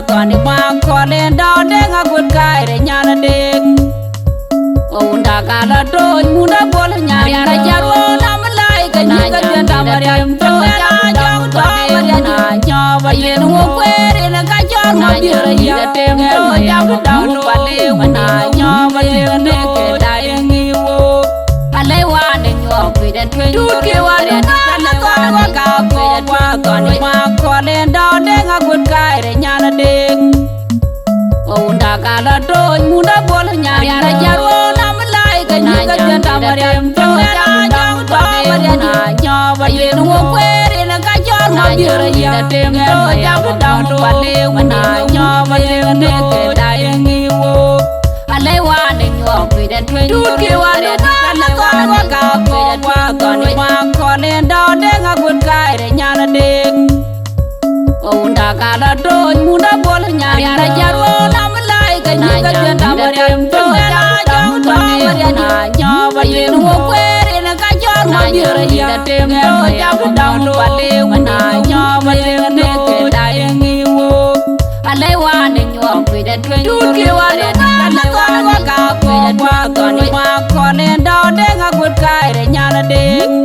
Toàn đi mang con lên đó để ngã quên cái để nhà nó đêm ông đã cả là đôi muốn đã bỏ nhà nhà ra nhà luôn nằm lại cái nhà cái chuyện ta mà đem cho nhà trong đó mà đem nhà và yên ngủ quê để là cái cho nó đi ra nhà đêm rồi nhau cái đầu nó bật lên mà nhà và yên để cái đại nghi vô anh lấy hoa để nhỏ vì đến thuê chút kia hoa để nó con qua cả qua toàn đi mang con lên đó để ngã quên cái để nhà nó đêm ông đã cả là đôi muốn đã bỏ nhà nhà ra nhà luôn nằm lại cái nhà cái chuyện ta mà đem cho nhà trong đó mà đem nhà và yên ngủ quê để là cái cho nó đi ra nhà đêm rồi nhau cái đầu nó bật lên mà nhà và yên để cái đại nghi vô anh lấy hoa để nhỏ vì đến thuê chút kia hoa để nó con qua cả qua còn đi mang con lên đó để ngã quên cái để nhà nó đêm ông đã cả là đôi muốn đã bỏ nhà nhà ra nhà luôn nằm lại cái nhà cái chuyện ta mà đem cho nhà trong đó mà đem nhà và yên ngủ quê để là cái cho nó đi ra nhà đêm rồi nhau cái đầu nó bật lên mà nhà và yên để cái đại nghi vô anh lấy hoa để nhỏ vì đến thuê chút kia hoa để nó con qua cả qua còn đi mang con lên đó để ngã quên cái để nhà nó đêm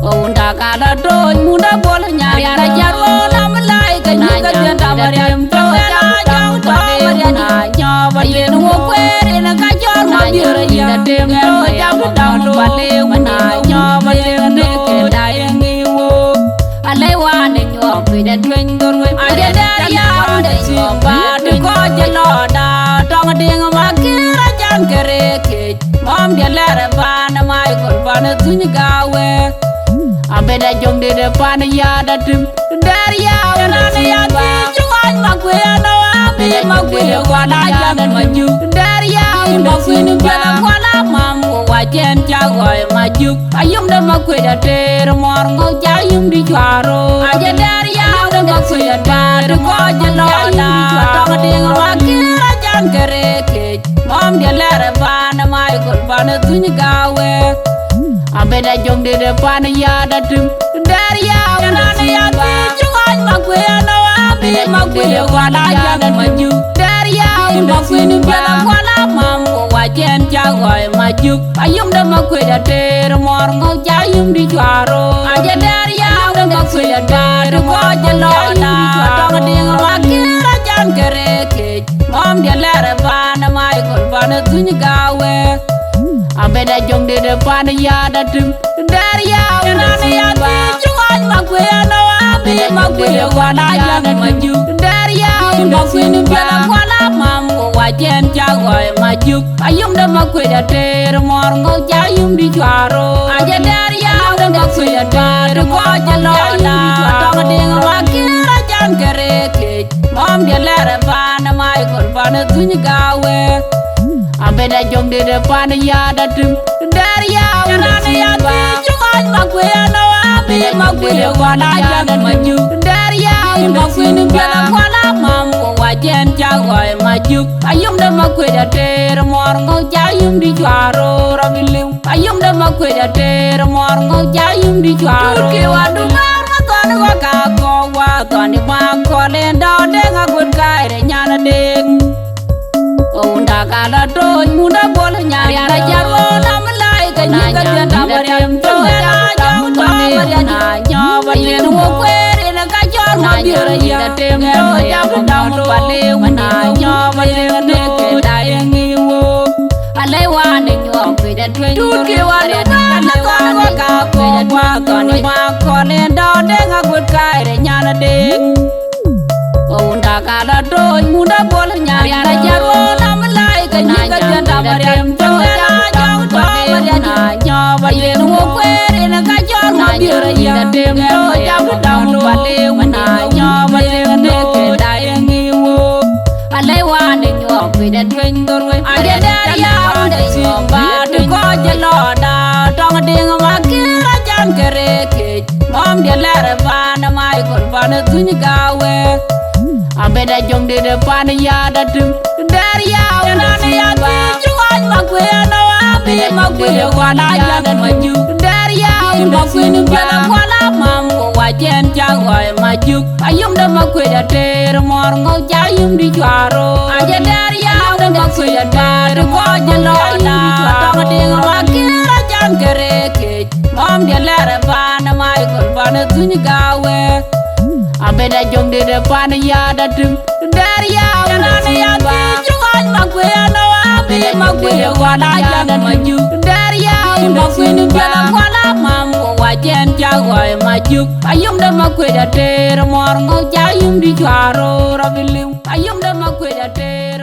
ông đã cả là đôi muốn đã bỏ nhà nhà ra nhà luôn nằm lại cái nhà cái chuyện ta mà đem cho nhà trong đó mà đem nhà và yên ngủ quê để là cái cho nó đi ra nhà đêm rồi nhau cái đầu nó bật lên mà nhà và yên để cái đại nghi vô anh lấy hoa để nhỏ vì đến thuê con người anh để nhà để xuống và đừng có chân lo đà trong điện mà kia ra chân kề kề mom dia lere va na mai kon va na tunya gawe abeda jong de pa na ya da tim dar ya na ya ti chuan ma kwe na wa mi ma kwe wa na ya na ma ju dar ya ma kwe ni ba kwa la mam wa chen cha goi ma ju ayum da ma kwe da te mor ngo cha yum di chwaro aja dar ya da ma kwe da da ko je lo na tong ding ma ki ra jan kere ke mom dia lere va na mai kon va na tunya gawe abeda jong de pa na ya da tim dar ya na ya ti chuan ma kwe na wa mi ma kwe wa na ya na ma ju dar ya ma kwe ni ba kwa la mam wa chen cha goi ma ju ayum da ma kwe da te mor ngo cha yum di chwaro aja dar ya da ma kwe da ko je lo na tong ding ma ki ra jan kere ke mom dia lere va na mai kon va na tunya gawe abeda jong de pa na ya da tim dar ya na ya ti chuan ma kwe na wa mi ma kwe wa na ya na ma ju dar ya ma kwe ni ba kwa la mam wa chen cha goi ma ju ayum da ma kwe da te mor ngo cha yum di chwaro aja dar ya da ma kwe da ko je lo na tong ding ma ki ra jan kere ke mom dia lere va na mai kon va na tunya gawe abeda jong de pa na ya da tim dar ya na ya ti chuan ma kwe na wa mi ma kwe wa na ya na ma ju dar ya ma kwe ni ba kwa la mam wa chen cha goi ma ju ayum da ma kwe da te mor ngo cha yum di chwaro ra mi lim ayum da ma kwe da te mor ngo cha yum di chwaro ke wa du mar ma ton wa ka ko wa ton ni ma ko len da de nga gun kai de nya na ding ông đã cả là đôi muốn đã bỏ nhà nhà ra nhà luôn nằm lại cái nhà cái chuyện ta mà đem cho nhà trong đó mà đem nhà và yên ngủ quê để là cái cho nó đi ra nhà đêm rồi nhau cái đầu nó bật lên mà nhà và yên để cái đại nghi vô anh lấy hoa để nhỏ vì đến thuê chút kia hoa để nó con qua cả qua còn đi mang con lên đó để ngã quên cái để nhà nó đêm ông đã cả là đôi muốn đã bỏ nhà nhà ra nhà luôn nằm lại cái nhà cái chuyện ta mà đem cho nhà trong đó mà đem nhà và yên ngủ quê để là cái cho nó đi ra nhà đêm rồi nhau cái đầu nó bật lên mà nhà và yên để cái đại nghi pana tunya gawe abeda jong de pan ya datum dari ya nane ya ti chuan makwe na abi makwe wala ya maju dari ya makwe ni bela wala mam ko wajen jagoi majuk ayum da makwe da ter mor ngo jayum di jaro aja dari ya da makwe ya dar ko jelo na tong ding makira jam kereke mom de lere pana mai kon pana tunya gawe abeda jong de pana ya datum dari ya nane ya ti chuan makwe na abi makwe wala ya maju dari ya makwe ni bela wala mam ko wajen jagoi majuk ayum da makwe da ter mor ngo jayum di jaro rabilim ayum da makwe da ter